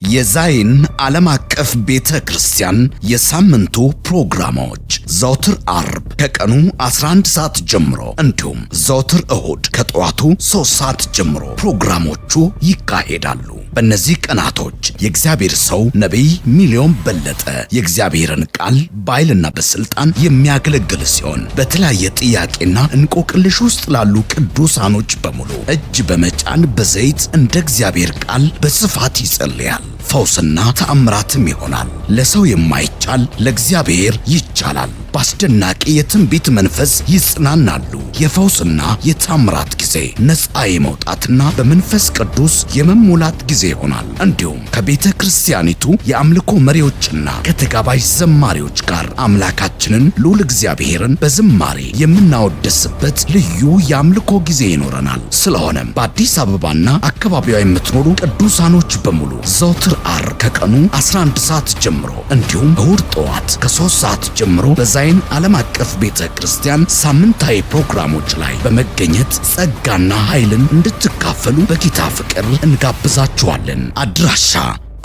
የዛይን ዓለም አቀፍ ቤተ ክርስቲያን የሳምንቱ ፕሮግራሞች ዘወትር አርብ ከቀኑ 11 ሰዓት ጀምሮ እንዲሁም ዘወትር እሁድ ከጠዋቱ 3 ሰዓት ጀምሮ ፕሮግራሞቹ ይካሄዳሉ። በእነዚህ ቀናቶች የእግዚአብሔር ሰው ነቢይ ሚሊዮን በለጠ የእግዚአብሔርን ቃል በኃይልና በስልጣን የሚያገለግል ሲሆን በተለያየ ጥያቄና እንቆቅልሽ ውስጥ ላሉ ቅዱሳኖች በሙሉ እጅ በመጫን በዘይት እንደ እግዚአብሔር ቃል በስፋት ይጸልያል። ፈውስና ተአምራትም ይሆናል። ለሰው የማይቻል ለእግዚአብሔር ይቻላል። በአስደናቂ የትንቢት መንፈስ ይጽናናሉ። የፈውስና የተአምራት ጊዜ፣ ነፃ የመውጣትና በመንፈስ ቅዱስ የመሙላት ጊዜ ይሆናል። እንዲሁም ከቤተ ክርስቲያኒቱ የአምልኮ መሪዎችና ከተጋባዥ ዘማሪዎች ጋር አምላካችንን ልዑል እግዚአብሔርን በዝማሬ የምናወድስበት ልዩ የአምልኮ ጊዜ ይኖረናል። ስለሆነም በአዲስ አበባና አካባቢዋ የምትኖሩ ቅዱሳኖች በሙሉ ዘወትር ዓርብ ከቀኑ 11 ሰዓት ጀምሮ እንዲሁም እሁድ ጠዋት ከ3 ሰዓት ጀምሮ በዛይን ዓለም አቀፍ ቤተ ክርስቲያን ሳምንታዊ ፕሮግራሞች ላይ በመገኘት ጸጋና ኃይልን እንድትካፈሉ በጌታ ፍቅር እንጋብዛችኋለን። አድራሻ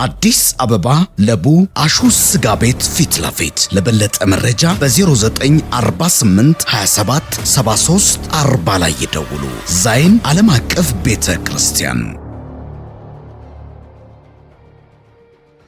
አዲስ አበባ ለቡ አሹስ ስጋ ቤት ፊት ለፊት። ለበለጠ መረጃ በ0948 27 73 40 ላይ ይደውሉ። ዛይን ዓለም አቀፍ ቤተ ክርስቲያን